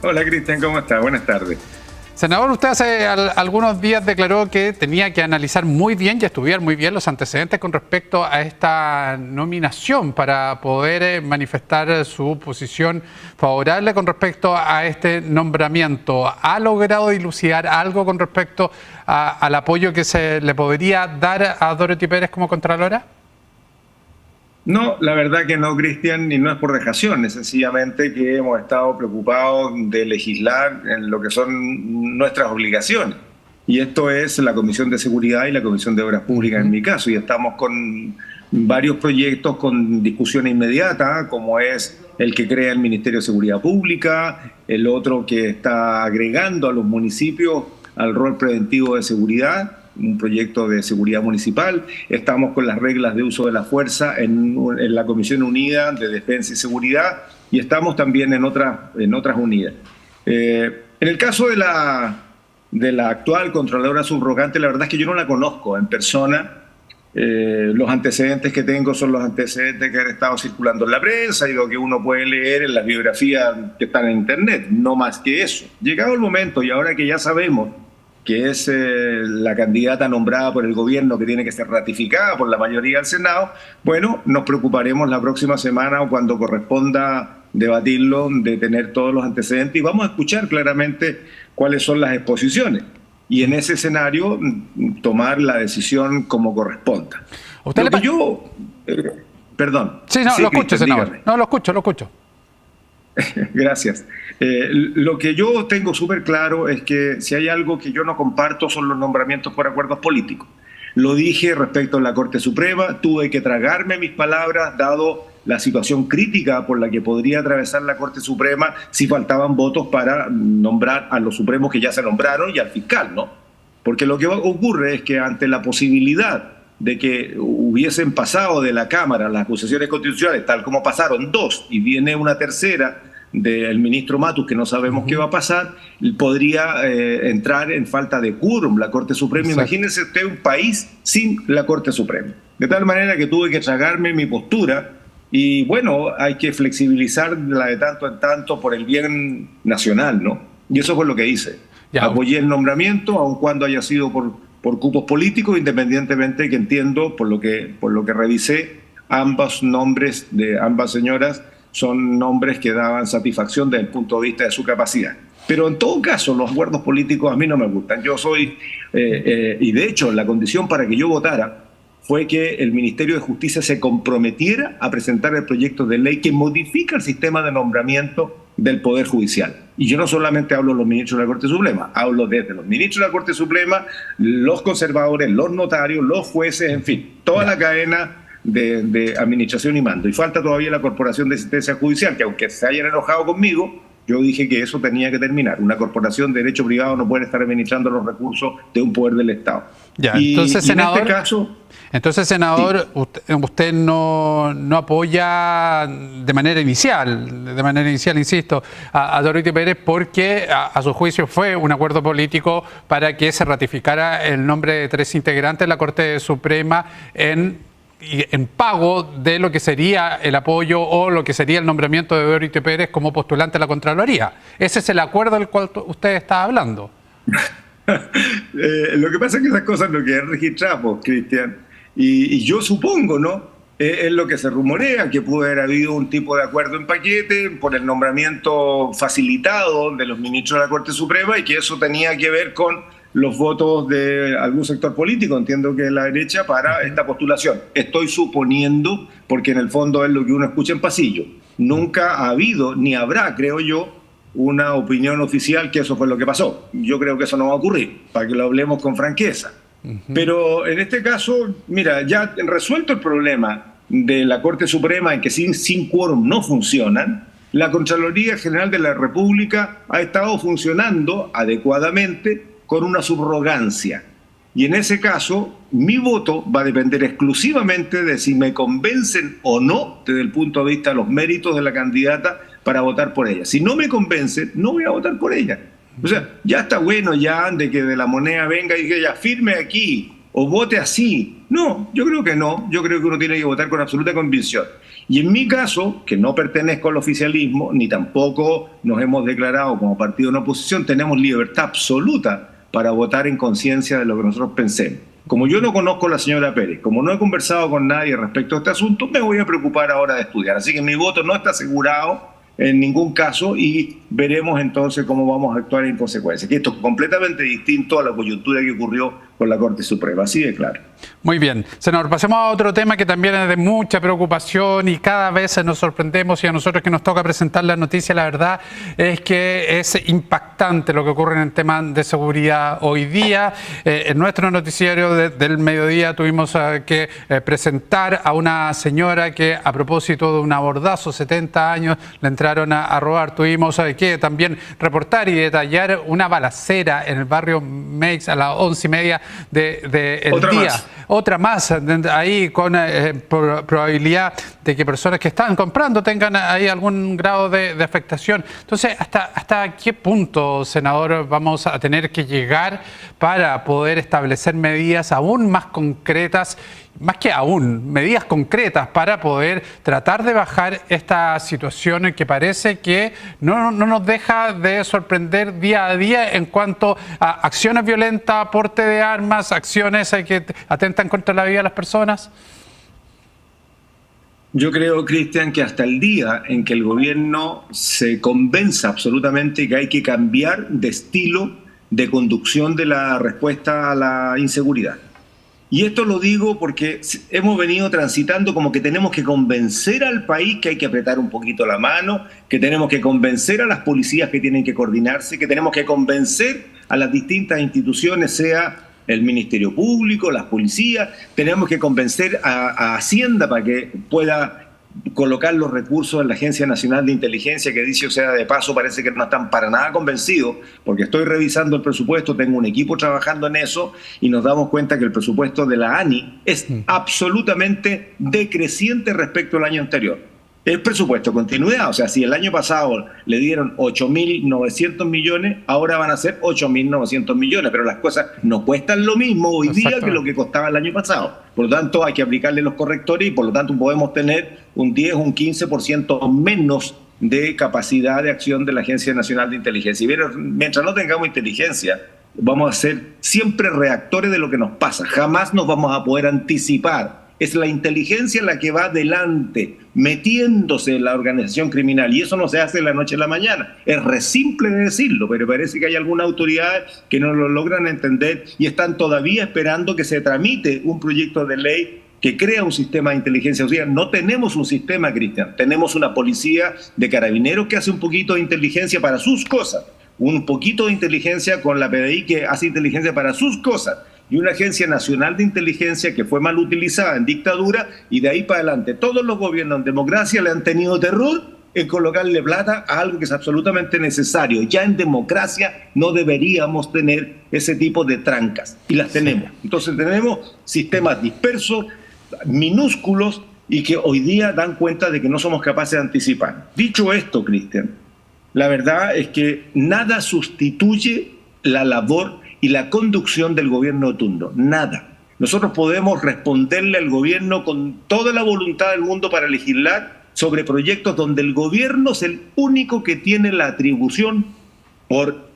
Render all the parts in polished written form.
Hola Cristian, ¿cómo estás? Buenas tardes. Senador, usted hace algunos días declaró que tenía que analizar muy bien y estudiar muy bien los antecedentes con respecto a esta nominación para poder manifestar su posición favorable con respecto a este nombramiento. ¿Ha logrado dilucidar algo con respecto al apoyo que se le podría dar a Dorothy Pérez como Contralora? No, la verdad que no, Cristian, y no es por dejación, es sencillamente que hemos estado preocupados de legislar en lo que son nuestras obligaciones. Y esto es la Comisión de Seguridad y la Comisión de Obras Públicas en mi caso. Y estamos con varios proyectos con discusión inmediata, como es el que crea el Ministerio de Seguridad Pública, el otro que está agregando a los municipios al rol preventivo de seguridad, un proyecto de seguridad municipal. Estamos con las reglas de uso de la fuerza en la Comisión Unida de Defensa y Seguridad, y estamos también en otras unidas. En el caso de la actual Contralora Subrogante, la verdad es que yo no la conozco en persona. Los antecedentes que tengo son los antecedentes que han estado circulando en la prensa y lo que uno puede leer en las biografías que están en internet, no más que eso. Llegado el momento, y ahora que ya sabemos que es la candidata nombrada por el gobierno que tiene que ser ratificada por la mayoría del Senado, bueno, nos preocuparemos la próxima semana o cuando corresponda debatirlo, de tener todos los antecedentes, y vamos a escuchar claramente cuáles son las exposiciones. Y en ese escenario tomar la decisión como corresponda. ¿Usted perdón. Sí, no, sí, lo escucho, senador. Dígame. No, lo escucho. Gracias. Lo que yo tengo súper claro es que si hay algo que yo no comparto son los nombramientos por acuerdos políticos. Lo dije respecto a la Corte Suprema, tuve que tragarme mis palabras dado la situación crítica por la que podría atravesar la Corte Suprema si faltaban votos para nombrar a los supremos que ya se nombraron y al fiscal, ¿no? Porque lo que ocurre es que ante la posibilidad de que hubiesen pasado de la Cámara las acusaciones constitucionales, tal como pasaron dos, y viene una tercera del ministro Matus, que no sabemos qué va a pasar, podría entrar en falta de quórum la Corte Suprema. Exacto. Imagínese usted un país sin la Corte Suprema. De tal manera que tuve que tragarme mi postura, y bueno, hay que flexibilizarla de tanto en tanto por el bien nacional, ¿no? Y eso fue lo que hice. Ya. Apoyé el nombramiento, aun cuando haya sido por cupos políticos, independientemente que entiendo, por lo que revisé, ambos nombres de ambas señoras son nombres que daban satisfacción desde el punto de vista de su capacidad. Pero en todo caso, los acuerdos políticos a mí no me gustan. Yo soy, y de hecho, la condición para que yo votara fue que el Ministerio de Justicia se comprometiera a presentar el proyecto de ley que modifica el sistema de nombramiento del Poder Judicial. Y yo no solamente hablo de los ministros de la Corte Suprema, hablo desde los ministros de la Corte Suprema, los conservadores, los notarios, los jueces, en fin, toda la cadena de administración y mando. Y falta todavía la Corporación de Asistencia Judicial, que aunque se hayan enojado conmigo, yo dije que eso tenía que terminar. Una corporación de derecho privado no puede estar administrando los recursos de un poder del Estado. Ya, entonces, senador, en este caso... Entonces, senador, sí. usted no apoya de manera inicial, insisto, a Dorothy Pérez porque a su juicio fue un acuerdo político para que se ratificara el nombre de 3 integrantes de la Corte Suprema en pago de lo que sería el apoyo o lo que sería el nombramiento de Dorothy Pérez como postulante a la Contraloría. ¿Ese es el acuerdo del cual usted está hablando? Lo que pasa es que esas cosas no quedan registradas, Cristian. Y yo supongo, ¿no? Es lo que se rumorea, que pudo haber habido un tipo de acuerdo en paquete por el nombramiento facilitado de los ministros de la Corte Suprema y que eso tenía que ver con los votos de algún sector político, entiendo que es la derecha, para esta postulación. Estoy suponiendo, porque en el fondo es lo que uno escucha en pasillo. Nunca ha habido, ni habrá, creo yo, una opinión oficial que eso fue lo que pasó. Yo creo que eso no va a ocurrir, para que lo hablemos con franqueza. Pero en este caso, mira, ya resuelto el problema de la Corte Suprema en que sin quórum no funcionan, la Contraloría General de la República ha estado funcionando adecuadamente con una subrogancia. Y en ese caso, mi voto va a depender exclusivamente de si me convencen o no desde el punto de vista de los méritos de la candidata para votar por ella. Si no me convencen, no voy a votar por ella. O sea, ya está bueno ya de que de la moneda venga y que ella firme aquí o vote así. No, yo creo que no. Yo creo que uno tiene que votar con absoluta convicción. Y en mi caso, que no pertenezco al oficialismo, ni tampoco nos hemos declarado como partido en oposición, tenemos libertad absoluta para votar en conciencia de lo que nosotros pensemos. Como yo no conozco a la señora Pérez, como no he conversado con nadie respecto a este asunto, me voy a preocupar ahora de estudiar. Así que mi voto no está asegurado en ningún caso y veremos entonces cómo vamos a actuar en consecuencia. Que esto es completamente distinto a la coyuntura que ocurrió con la Corte Suprema, así de claro. Muy bien. Senador, pasemos a otro tema que también es de mucha preocupación y cada vez nos sorprendemos, y a nosotros que nos toca presentar la noticia, la verdad es que es impactante lo que ocurre en el tema de seguridad hoy día. En nuestro noticiario del mediodía tuvimos que presentar a una señora que, a propósito de un abordazo, 70 años, le entraron a robar. Tuvimos que también reportar y detallar una balacera en el barrio Meix a las 11:30 del día. Más. Otra más, ahí con probabilidad de que personas que están comprando tengan ahí algún grado de afectación. Entonces, ¿hasta qué punto, senador, vamos a tener que llegar para poder establecer medidas aún más concretas, más que aún, medidas concretas para poder tratar de bajar esta situación que parece que no nos deja de sorprender día a día en cuanto a acciones violentas, porte de armas, acciones que atentan contra la vida de las personas? Yo creo, Cristian, que hasta el día en que el gobierno se convenza absolutamente que hay que cambiar de estilo de conducción de la respuesta a la inseguridad. Y esto lo digo porque hemos venido transitando como que tenemos que convencer al país que hay que apretar un poquito la mano, que tenemos que convencer a las policías que tienen que coordinarse, que tenemos que convencer a las distintas instituciones, sea el Ministerio Público, las policías, tenemos que convencer a Hacienda para que pueda colocar los recursos en la Agencia Nacional de Inteligencia, que dicho sea de paso parece que no están para nada convencidos, porque estoy revisando el presupuesto, tengo un equipo trabajando en eso y nos damos cuenta que el presupuesto de la ANI es absolutamente decreciente respecto al año anterior. El presupuesto de continuidad, o sea, si el año pasado le dieron 8.900 millones, ahora van a ser 8.900 millones, pero las cosas no cuestan lo mismo hoy día que lo que costaba el año pasado. Por lo tanto, hay que aplicarle los correctores y por lo tanto podemos tener un 10 o un 15% menos de capacidad de acción de la Agencia Nacional de Inteligencia. Y mientras no tengamos inteligencia, vamos a ser siempre reactores de lo que nos pasa. Jamás nos vamos a poder anticipar. Es la inteligencia la que va adelante, metiéndose en la organización criminal. Y eso no se hace de la noche a la mañana. Es re simple de decirlo, pero parece que hay algunas autoridades que no lo logran entender y están todavía esperando que se tramite un proyecto de ley que crea un sistema de inteligencia. O sea, no tenemos un sistema, Cristian. Tenemos una policía de carabineros que hace un poquito de inteligencia para sus cosas. Un poquito de inteligencia con la PDI que hace inteligencia para sus cosas. Y una Agencia Nacional de Inteligencia que fue mal utilizada en dictadura y de ahí para adelante todos los gobiernos en democracia le han tenido terror en colocarle plata a algo que es absolutamente necesario. Ya en democracia no deberíamos tener ese tipo de trancas y las tenemos. Entonces tenemos sistemas dispersos, minúsculos y que hoy día dan cuenta de que no somos capaces de anticipar. Dicho esto, Cristian, la verdad es que nada sustituye la labor y la conducción del gobierno de turno, nada. Nosotros podemos responderle al gobierno con toda la voluntad del mundo para legislar sobre proyectos donde el gobierno es el único que tiene la atribución por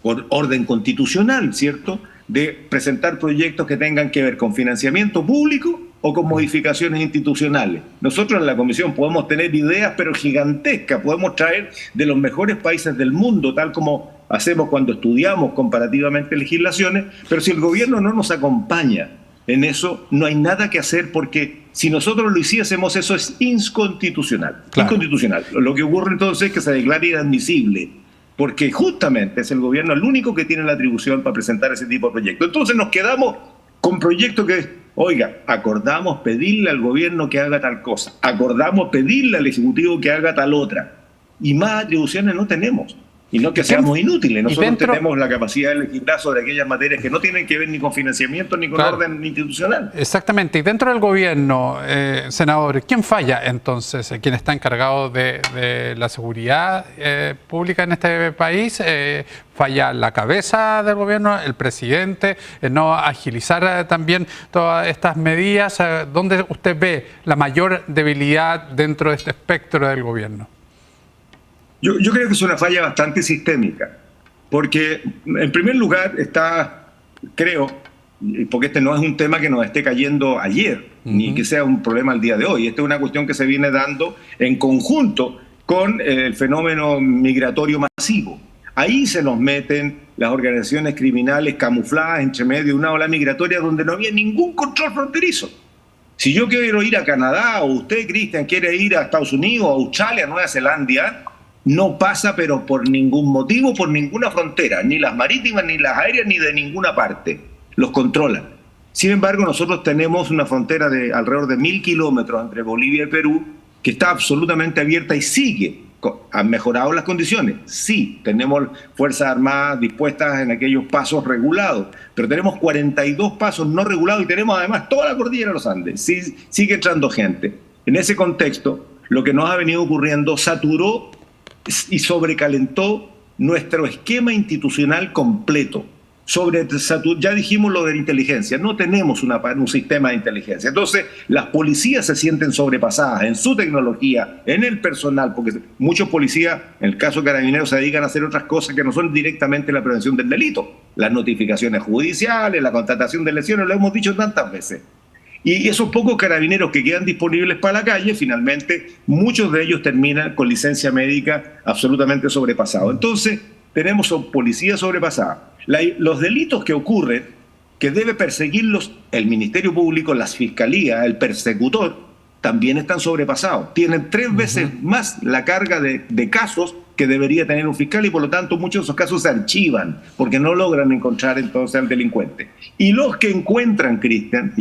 orden constitucional, ¿cierto?, de presentar proyectos que tengan que ver con financiamiento público o con modificaciones institucionales. Nosotros en la Comisión podemos tener ideas, pero gigantescas, podemos traer de los mejores países del mundo, tal como hacemos cuando estudiamos comparativamente legislaciones, pero si el gobierno no nos acompaña en eso, no hay nada que hacer, porque si nosotros lo hiciésemos, eso es inconstitucional. Claro. Inconstitucional. Lo que ocurre entonces es que se declara inadmisible, porque justamente es el gobierno el único que tiene la atribución para presentar ese tipo de proyectos. Entonces nos quedamos con proyectos que, oiga, acordamos pedirle al gobierno que haga tal cosa, acordamos pedirle al Ejecutivo que haga tal otra, y más atribuciones no tenemos. y no que seamos inútiles. Nosotros tenemos la capacidad de legislar sobre aquellas materias que no tienen que ver ni con financiamiento ni con orden institucional. Exactamente. Y dentro del gobierno, senador, ¿quién falla entonces? ¿Quién está encargado de la seguridad pública en este país? ¿Falla la cabeza del gobierno, el presidente, no agilizar también todas estas medidas? ¿Dónde usted ve la mayor debilidad dentro de este espectro del gobierno? Yo creo que es una falla bastante sistémica, porque en primer lugar está, creo, porque este no es un tema que nos esté cayendo ayer, ni que sea un problema al día de hoy, esta es una cuestión que se viene dando en conjunto con el fenómeno migratorio masivo. Ahí se nos meten las organizaciones criminales camufladas entre medio de una ola migratoria donde no había ningún control fronterizo. Si yo quiero ir a Canadá, o usted, Cristian, quiere ir a Estados Unidos, a Australia, a Nueva Zelanda, no pasa, pero por ningún motivo, por ninguna frontera, ni las marítimas, ni las aéreas, ni de ninguna parte. Los controlan. Sin embargo, nosotros tenemos una frontera de alrededor de 1000 kilómetros entre Bolivia y Perú, que está absolutamente abierta y sigue. ¿Han mejorado las condiciones? Sí, tenemos Fuerzas Armadas dispuestas en aquellos pasos regulados, pero tenemos 42 pasos no regulados y tenemos además toda la cordillera de los Andes. Sí, sigue entrando gente. En ese contexto, lo que nos ha venido ocurriendo saturó y sobrecalentó nuestro esquema institucional completo. Ya dijimos lo de la inteligencia, no tenemos un sistema de inteligencia. Entonces, las policías se sienten sobrepasadas en su tecnología, en el personal, porque muchos policías, en el caso de Carabineros, se dedican a hacer otras cosas que no son directamente la prevención del delito. Las notificaciones judiciales, la contratación de lesiones, lo hemos dicho tantas veces. Y esos pocos carabineros que quedan disponibles para la calle, finalmente, muchos de ellos terminan con licencia médica absolutamente sobrepasados. Entonces, tenemos policías sobrepasadas. Los delitos que ocurren, que debe perseguirlos el Ministerio Público, las fiscalías, el persecutor, también están sobrepasados. Tienen 3 veces más la carga de casos que debería tener un fiscal y por lo tanto muchos de esos casos se archivan porque no logran encontrar entonces al delincuente. Y los que encuentran, Cristian,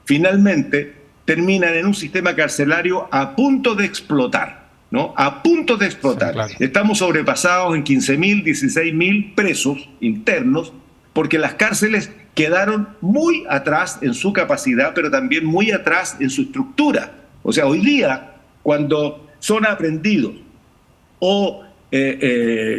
finalmente terminan en un sistema carcelario a punto de explotar, ¿no? A punto de explotar. Sí, claro. Estamos sobrepasados en 15.000, 16.000 presos internos porque las cárceles quedaron muy atrás en su capacidad, pero también muy atrás en su estructura. O sea, hoy día, cuando son aprehendidos o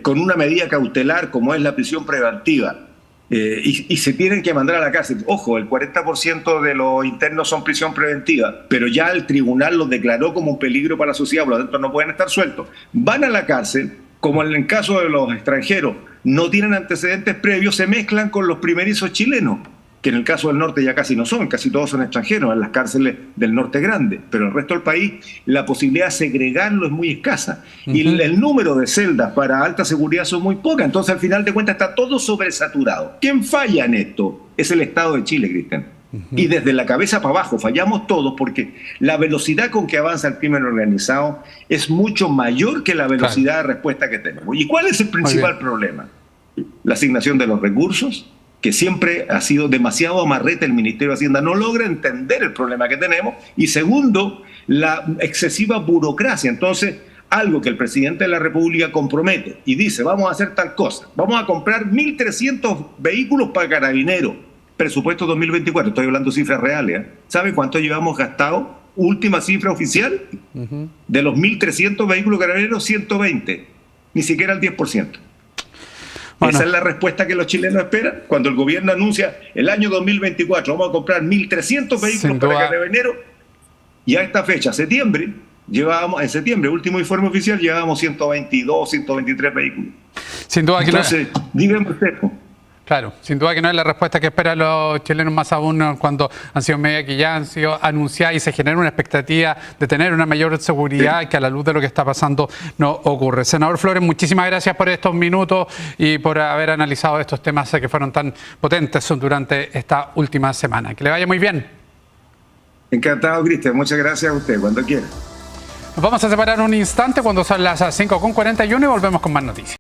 con una medida cautelar como es la prisión preventiva y se tienen que mandar a la cárcel, ojo, el 40% de los internos son prisión preventiva, pero ya el tribunal los declaró como un peligro para la sociedad, por lo tanto no pueden estar sueltos, van a la cárcel, como en el caso de los extranjeros, no tienen antecedentes previos, se mezclan con los primerizos chilenos, que en el caso del norte ya casi no son, casi todos son extranjeros en las cárceles del norte grande, pero en el resto del país la posibilidad de segregarlo es muy escasa y el número de celdas para alta seguridad son muy pocas, entonces al final de cuentas está todo sobresaturado. ¿Quién falla en esto? Es el Estado de Chile, Cristian. Y desde la cabeza para abajo fallamos todos porque la velocidad con que avanza el crimen organizado es mucho mayor que la velocidad de respuesta que tenemos. ¿Y cuál es el principal problema? La asignación de los recursos, que siempre ha sido demasiado amarrete el Ministerio de Hacienda, no logra entender el problema que tenemos. Y segundo, la excesiva burocracia. Entonces, algo que el presidente de la República compromete y dice, vamos a hacer tal cosa, vamos a comprar 1.300 vehículos para Carabineros, presupuesto 2024, estoy hablando de cifras reales, ¿eh? ¿Sabe cuánto llevamos gastado? Última cifra oficial, de los 1.300 vehículos Carabineros, 120, ni siquiera el 10%. Bueno. Esa es la respuesta que los chilenos esperan. Cuando el gobierno anuncia el año 2024 vamos a comprar 1.300 vehículos para Carabineros, y a esta fecha, en septiembre, último informe oficial, llevábamos 122, 123 vehículos. Sin duda que entonces, díganme usted. Claro, sin duda que no es la respuesta que esperan los chilenos, más aún cuando han sido medidas que ya han sido anunciadas y se genera una expectativa de tener una mayor seguridad que a la luz de lo que está pasando no ocurre. Senador Flores, muchísimas gracias por estos minutos y por haber analizado estos temas que fueron tan potentes durante esta última semana. Que le vaya muy bien. Encantado, Cristian. Muchas gracias a usted, cuando quiera. Nos vamos a separar un instante cuando son las 5:41 y volvemos con más noticias.